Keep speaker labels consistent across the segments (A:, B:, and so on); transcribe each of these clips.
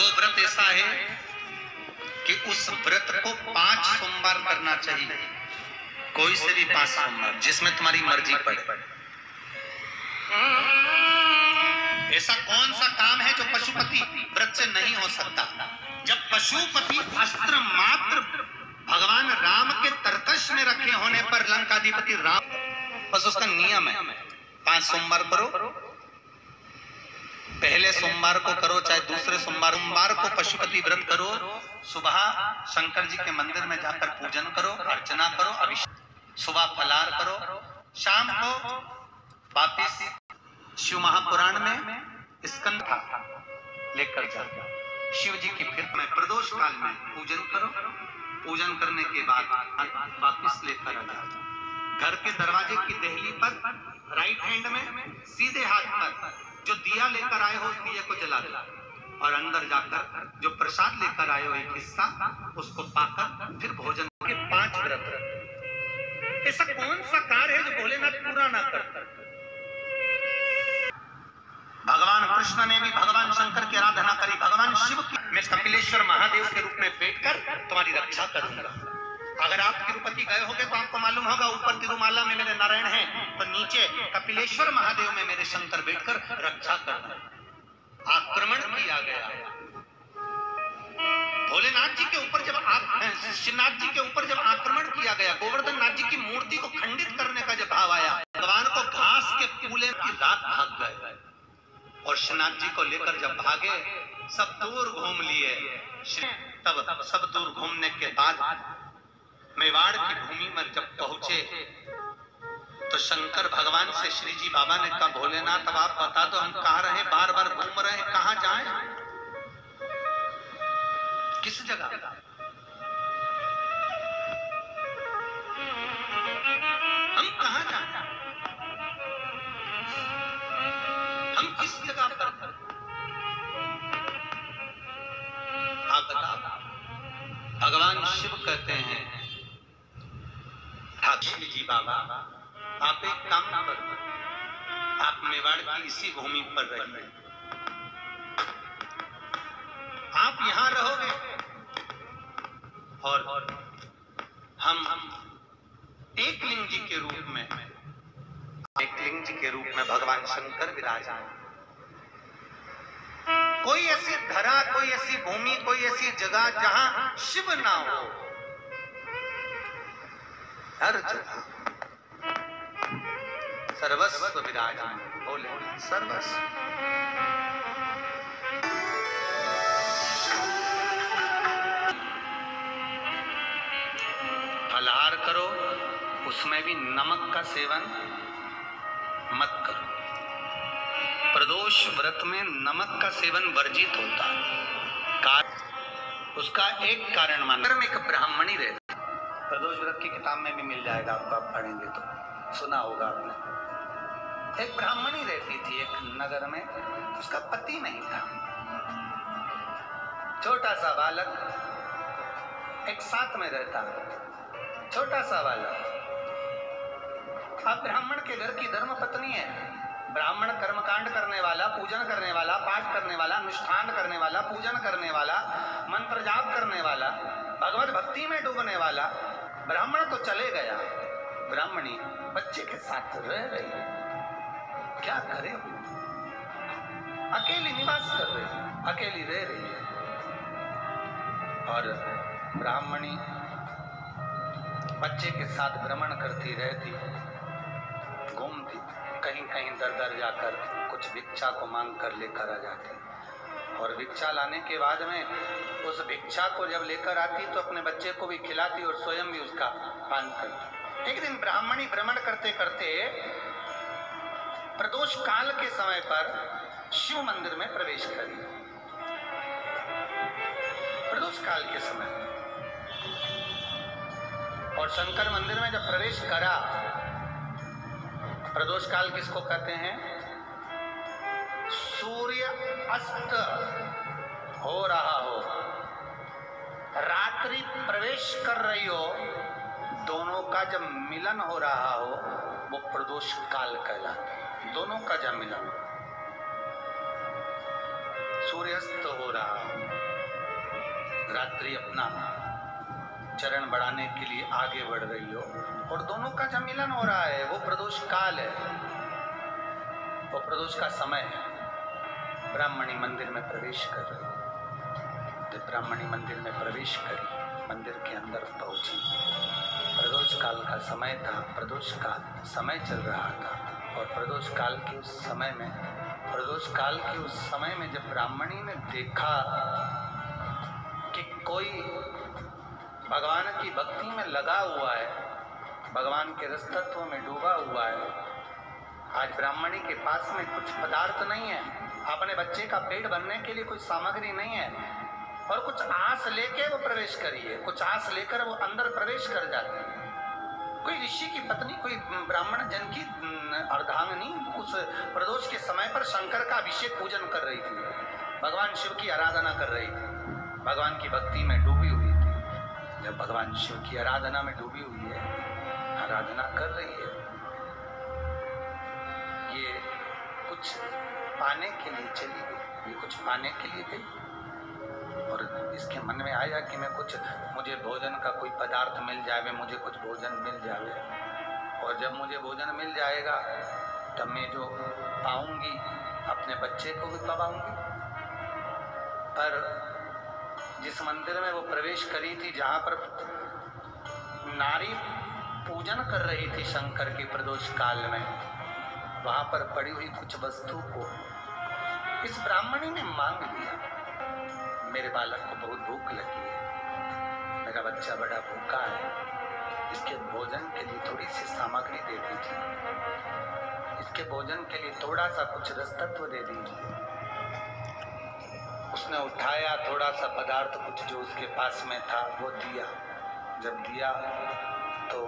A: वो व्रत ऐसा है कि उस व्रत को 5 सोमवार करना चाहिए, कोई से भी 5 सोमवार, जिसमें तुम्हारी मर्जी पड़े। ऐसा कौन सा काम है जो पशुपति व्रत से नहीं हो सकता? जब पशुपति अस्त्र मात्र भगवान राम के तरकश में रखे होने पर लंकाधिपति राम, बस उसका नियम है 5 सोमवार करो, पहले सोमवार को करो चाहे दूसरे सोमवार को पशुपति व्रत करो। सुबह शंकर जी के मंदिर में जाकर पूजन करो, अर्चना करो, अभिषेक, सुबह फलाहार करो, शाम को वापिस शिव महापुराण में स्कंद लेकर जाओ शिव जी की, फिर में प्रदोष काल में पूजन करो, पूजन करने के बाद वापिस लेकर आ जाओ। घर के दरवाजे की देहली पर राइट हैंड में सीधे हाथ पर जो दिया लेकर आए हो उस दिए को जला दो, और अंदर जाकर जो प्रसाद लेकर आए हो एक हिस्सा उसको पाकर फिर भोजन के 5 व्रत। ऐसा कौन सा कार्य है जो भोलेनाथ पूरा ना कर? भगवान कृष्ण ने भी भगवान शंकर की आराधना करी, भगवान शिव की, मैं कपिलेश्वर महादेव के रूप में बैठकर तुम्हारी रक्षा करूंगा। अगर आप तिरुपति गए होंगे तो आपको मालूम होगा, ऊपर तिरुमाला में मेरे नारायण हैं, तो नीचे कपिलेश्वर महादेव में मेरे शंकर बैठकर रक्षा करना। आक्रमण किया गया भोलेनाथ जी के ऊपर, जब श्रीनाथ जी के ऊपर जब आक्रमण किया गया, गोवर्धन नाथ जी की मूर्ति को खंडित करने का जब भाव आया, भगवान को घास के फूले की रात भाग गए, और श्रीनाथ जी को लेकर जब भागे सब दूर घूम लिए। तब सब दूर घूमने के बाद मेवाड़ की भूमि में जब पहुंचे तो शंकर भगवान से श्री जी बाबा ने कहा, भोलेनाथ अब आप बता दो हम कहाँ रहे, बार बार घूम रहे हैं, कहाँ जाएं, किस जगह? हम कहाँ जाएं, हम किस जगह पर? आप बताओ। भगवान शिव कहते हैं, श्री जी बाबा आप एक काम करो, आप मेवाड़ की इसी भूमि पर रहिए, आप यहां रहोगे और हम एक लिंग जी के रूप में, एक लिंग जी के रूप में भगवान शंकर विराजमान। कोई ऐसी धरा, कोई ऐसी भूमि, कोई ऐसी जगह जहां शिव ना हो, हर जगह सर्वस्व विराजमान, बोले सर्वस्व। फलाहार करो, उसमें भी नमक का सेवन मत करो। प्रदोष व्रत में नमक का सेवन वर्जित होता है। उसका एक कारण माना, एक ब्राह्मणी रहती, प्रदोष व्रत की किताब में भी मिल जाएगा आपको, आप पढ़ेंगे तो सुना होगा आपने। एक ब्राह्मणी रहती थी एक नगर में, उसका पति नहीं था, छोटा सा बालक एक साथ में रहता, छोटा सा बालक। अब ब्राह्मण के घर की धर्म पत्नी है, ब्राह्मण कर्मकांड करने वाला, पूजन करने वाला, पाठ करने वाला, अनुष्ठान करने वाला, पूजन करने वाला, मंत्र जाप करने वाला, भगवत भक्ति में डूबने वाला। ब्राह्मण तो चले गया, ब्राह्मणी बच्चे के साथ रह रही है, क्या करे? अकेली निवास कर रही है, अकेली रह रही है, और ब्राह्मणी बच्चे के साथ भ्रमण करती रहती, घूमती, कहीं कहीं दर दर जाकर कुछ भिक्षा को मांग कर लेकर आ जाती, और भिक्षा लाने के बाद में उस भिक्षा को जब लेकर आती तो अपने बच्चे को भी खिलाती और स्वयं भी उसका पान करती। एक दिन ब्राह्मणी भ्रमण करते करते प्रदोष काल के समय पर शिव मंदिर में प्रवेश करी। प्रदोष काल के समय और शंकर मंदिर में जब प्रवेश करा, प्रदोष काल किसको कहते हैं? सूर्य अस्त हो रहा हो, रात्रि प्रवेश कर रही हो, दोनों का जब मिलन हो रहा हो वो प्रदोष काल कहलाता है। दोनों का जब मिलन, सूर्यास्त हो रहा, रात्रि अपना चरण बढ़ाने के लिए आगे बढ़ रही हो और दोनों का जब मिलन हो रहा है, वो प्रदोष काल है, वो प्रदोष का समय है। ब्राह्मणी मंदिर में प्रवेश कर रही, जब ब्राह्मणी मंदिर में प्रवेश करी, मंदिर के अंदर पहुंची, प्रदोष काल का समय था, प्रदोष का समय चल रहा था और प्रदोष काल के उस समय में जब ब्राह्मणी ने देखा कि कोई भगवान की भक्ति में लगा हुआ है, भगवान के रस तत्व में डूबा हुआ है, आज ब्राह्मणी के पास में कुछ पदार्थ नहीं है, अपने बच्चे का पेट भरने के लिए कोई सामग्री नहीं है और कुछ आस लेके वो प्रवेश करी है, कुछ आस लेकर वो अंदर प्रवेश कर जाती है। कोई ऋषि की पत्नी, कोई ब्राह्मण जन की अर्धांगिनी उस प्रदोष के समय पर शंकर का अभिषेक पूजन कर रही थी, भगवान शिव की आराधना कर रही थी, भगवान की भक्ति में डूबी हुई थी। जब भगवान शिव की आराधना में डूबी हुई है, आराधना कर रही है, ये कुछ पाने के लिए चली गई, ये कुछ पाने के लिए गई और इसके मन में आया कि मुझे भोजन का कोई पदार्थ मिल जाए, मुझे कुछ भोजन मिल जाए और जब मुझे भोजन मिल जाएगा तब मैं जो पाऊंगी अपने बच्चे को भी पाऊंगी। पर जिस मंदिर में वो प्रवेश करी थी, जहां पर नारी पूजन कर रही थी शंकर की प्रदोष काल में, वहां पर पड़ी हुई कुछ वस्तु को इस ब्राह्मणी ने मांग लिया। मेरे बालक को बहुत भूख लगी है, मेरा बच्चा बड़ा भूखा है, इसके भोजन के लिए थोड़ी सी सामग्री दे दीजिए, इसके भोजन के लिए थोड़ा सा कुछ रस तत्व दे दीजिए। उसने उठाया थोड़ा सा पदार्थ, कुछ जो उसके पास में था वो दिया। जब दिया तो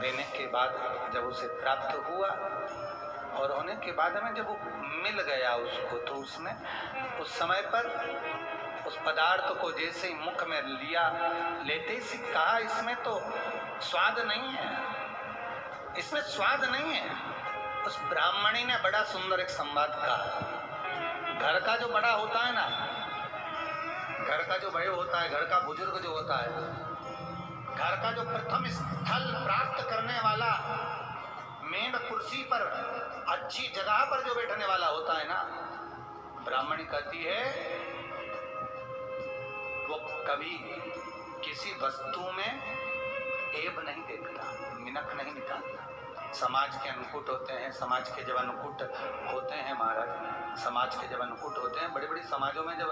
A: देने के बाद जब उसे प्राप्त हुआ और होने के बाद में जब वो मिल गया उसको, तो उसने उस समय पर उस पदार्थ को जैसे ही मुख में लिया, लेते ही कहा इसमें तो स्वाद नहीं है, इसमें स्वाद नहीं है। उस ब्राह्मणी ने बड़ा सुंदर एक संवाद कहा। घर का जो बड़ा होता है ना, घर का जो बड़े होता है, घर का बुजुर्ग जो होता है, घर का जो प्रथम स्थल प्राप्त करने वाला, मेन कुर्सी पर अच्छी जगह पर जो बैठने वाला होता है ना, ब्राह्मणी कहती है वो कभी किसी वस्तु में ऐब नहीं देखता, मिनक नहीं निकालता। समाज के अनुकूट होते हैं, समाज के जब अनुकूट होते हैं महाराज, समाज के जब अनुकूट होते हैं, बड़े बड़े समाजों में जब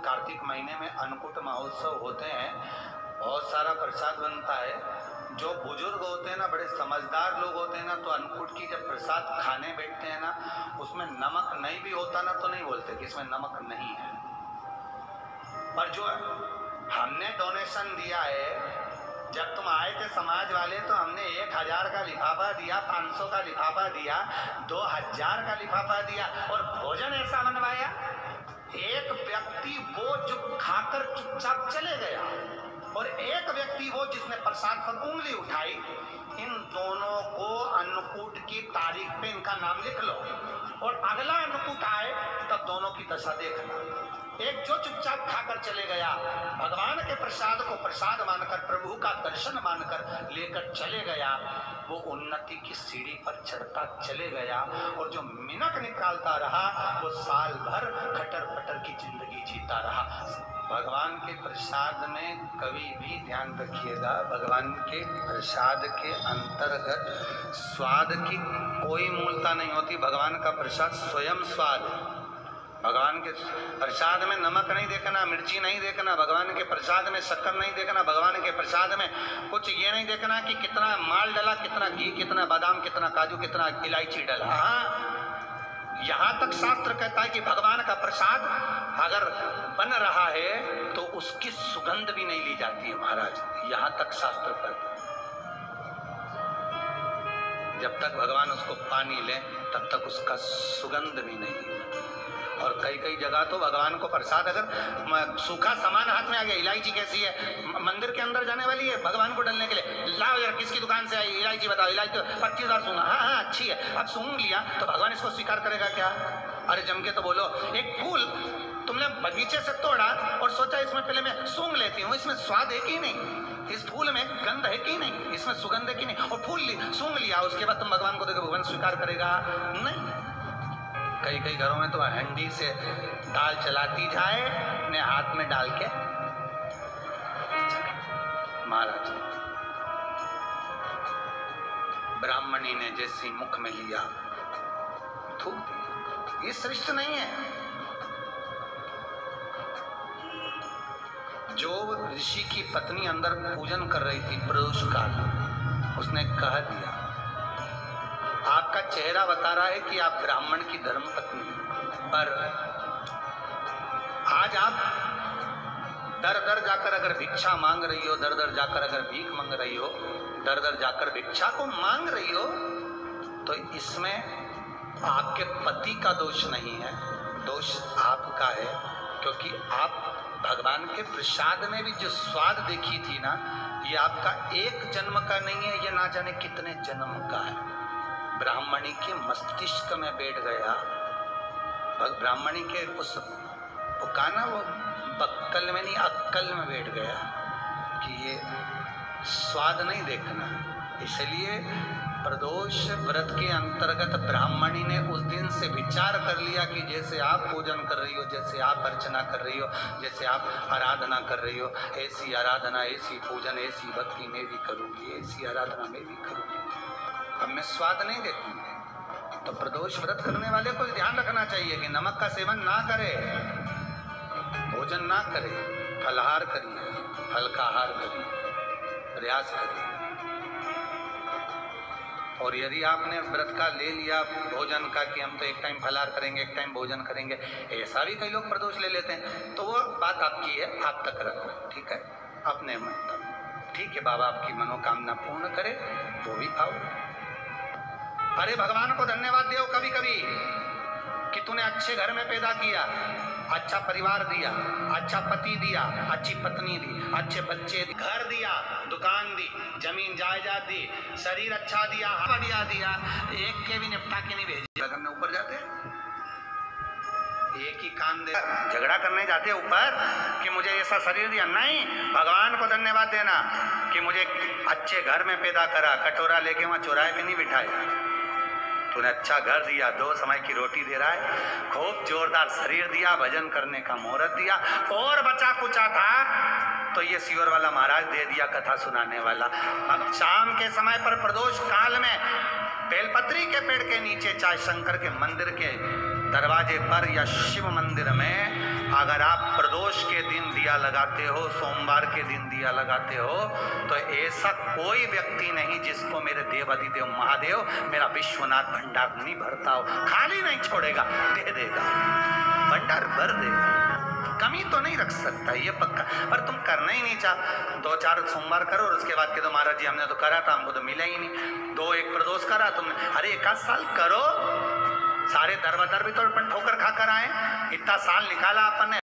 A: कार्तिक महीने में अन्नकूट महोत्सव होते हैं, बहुत सारा प्रसाद बनता है। जो बुजुर्ग होते हैं ना, बड़े समझदार लोग होते हैं ना, तो अन्नकूट की जब प्रसाद खाने बैठते हैं ना, उसमें नमक नहीं भी होता ना तो नहीं बोलते कि इसमें नमक नहीं है। पर जो हमने डोनेशन दिया है, जब तुम आए थे समाज वाले तो हमने 1000 का लिफाफा दिया, 500 का लिफाफा दिया, 2000 का लिफाफा दिया और भोजन ऐसा बनवाया। एक व्यक्ति वो जो खाकर चुपचाप चले गया और एक व्यक्ति वो जिसने प्रसाद पर उंगली उठाई। इन दोनों को अन्नकूट की तारीख पे इनका नाम लिख लो और अगला अन्नकूट आए तब दोनों की दशा देखना। एक जो चुपचाप खाकर चले गया, भगवान के प्रसाद को प्रसाद मानकर, प्रभु का दर्शन मानकर लेकर चले गया, वो उन्नति की सीढ़ी पर चढ़ता चले गया और जो मिनक निकालता रहा वो साल भर खटर पटर की जिंदगी जीता रहा। भगवान के प्रसाद में कभी भी ध्यान रखिएगा, भगवान के प्रसाद के अंतर्गत स्वाद की कोई मूलता नहीं होती। भगवान का प्रसाद स्वयं स्वाद है। भगवान के प्रसाद में नमक नहीं देखना, मिर्ची नहीं देखना, भगवान के प्रसाद में शक्कर नहीं देखना, भगवान के प्रसाद में कुछ ये नहीं देखना कि कितना माल डला, कितना घी, कितना बादाम, कितना काजू, कितना इलायची डला। हाँ, यहाँ तक शास्त्र कहता है कि भगवान का प्रसाद अगर बन रहा है तो उसकी सुगंध भी नहीं ली जाती है महाराज। यहाँ तक शास्त्र कहता है। जब तक भगवान उसको पानी ले तब तक उसका सुगंध भी नहीं ली। और कई कई जगह तो भगवान को प्रसाद अगर सूखा सामान हाथ में आ गया, इलायची कैसी है, मंदिर के अंदर जाने वाली है भगवान को डालने के लिए, लाओ यार किसकी दुकान से आई इलायची बताओ, इलायची 25,000 सूंघा, हाँ हाँ अच्छी है, अब सूंघ लिया तो भगवान इसको स्वीकार करेगा क्या? अरे जम के तो बोलो। एक फूल तुमने पीछे से तोड़ा और सोचा इसमें पहले मैं सूंघ लेती हूँ, इसमें स्वाद है कि नहीं, इस फूल में गंध है कि नहीं, इसमें सुगंध है कि नहीं, और फूल सूंघ लिया, उसके बाद तुम भगवान को देखो, भगवान स्वीकार करेगा नहीं। कई कई घरों में तो हंडी से दाल चलाती जाए अपने हाथ में डाल के महाराज ब्राह्मणी ने जैसी मुख में लिया थूक दिया। ये श्रेष्ठ नहीं है। जो ऋषि की पत्नी अंदर पूजन कर रही थी प्रदोष काल, उसने कह दिया आपका चेहरा बता रहा है कि आप ब्राह्मण की धर्म पत्नी, पर आज आप दर दर जाकर अगर भिक्षा मांग रही हो, दर दर जाकर अगर भीख मांग रही हो, दर दर जाकर भिक्षा को मांग रही हो, तो इसमें आपके पति का दोष नहीं है, दोष आपका है। क्योंकि आप भगवान के प्रसाद में भी जो स्वाद देखी थी ना, ये आपका एक जन्म का नहीं है, ये ना जाने कितने जन्म का है। ब्राह्मणी के मस्तिष्क में बैठ गया, ब्राह्मणी के उस ना वो बक्कल में नहीं अक्कल में बैठ गया कि ये स्वाद नहीं देखना। इसलिए प्रदोष व्रत के अंतर्गत ब्राह्मणी ने उस दिन से विचार कर लिया कि जैसे आप पूजन कर रही हो, जैसे आप अर्चना कर रही हो, जैसे आप आराधना कर रही हो, ऐसी आराधना, ऐसी पूजन, ऐसी भक्ति मैं भी करूंगी, ऐसी आराधना मैं भी करूंगी। अब मैं स्वाद नहीं देखूंगी। तो प्रदोष व्रत करने वाले को ध्यान रखना चाहिए कि नमक का सेवन ना करे, भोजन ना करे, फलाहार करिए, हल्का आहार करिए, प्रयास करिए। और यदि आपने व्रत का ले लिया भोजन का कि हम तो एक टाइम फलाहार करेंगे, एक टाइम भोजन करेंगे, ऐसा भी कई लोग प्रदोष ले लेते हैं, तो वो बात आपकी है, आप तक रखो, ठीक है, अपने मन तक, ठीक है। बाबा आपकी मनोकामना पूर्ण करे, वो भी आओ। अरे भगवान को धन्यवाद दो कभी कभी कि तूने अच्छे घर में पैदा किया, अच्छा परिवार दिया, अच्छा पति दिया, अच्छी पत्नी दी, अच्छे बच्चे, घर दिया, दुकान दी, जमीन जायदाद दी, शरीर अच्छा दिया, बढ़िया दिया, एक के भी निपटा के नहीं भेजे। लगन में ऊपर जाते एक ही काम दे, झगड़ा करने जाते ऊपर कि मुझे ऐसा शरीर दिया, नहीं, भगवान को धन्यवाद देना कि मुझे अच्छे घर में पैदा करा, कटोरा लेके वहां चौराहे पे नहीं बिठाया, तूने अच्छा घर दिया, 2 समय की रोटी दे रहा है, खूब जोरदार शरीर दिया, भजन करने का मुहूर्त दिया, और बचा कुचा था तो ये सियोर वाला महाराज दे दिया, कथा सुनाने वाला। अब शाम के समय पर प्रदोष काल में बेलपत्री के पेड़ के नीचे, चाहे शंकर के मंदिर के दरवाजे पर या शिव मंदिर में, अगर आप प्रदोष के दिन दिया लगाते हो, सोमवार के दिन दिया लगाते हो, तो ऐसा कोई व्यक्ति नहीं जिसको मेरे देव अधिदेव महादेव, मेरा विश्वनाथ भंडार नहीं भरता हो, खाली नहीं छोड़ेगा, दे देगा, भंडार भर देगा, कमी तो नहीं रख सकता, ये पक्का। पर तुम करना ही नहीं चाह, 2-4 सोमवार करो और उसके बाद के तो महाराज जी हमने तो करा था, हमको तो मिला ही नहीं, 2-1 प्रदोष करा तुमने, अरे 1 साल करो, सारे दर बदर भी तो अपन ठोकर खाकर आए, इतना साल निकाला अपन ने।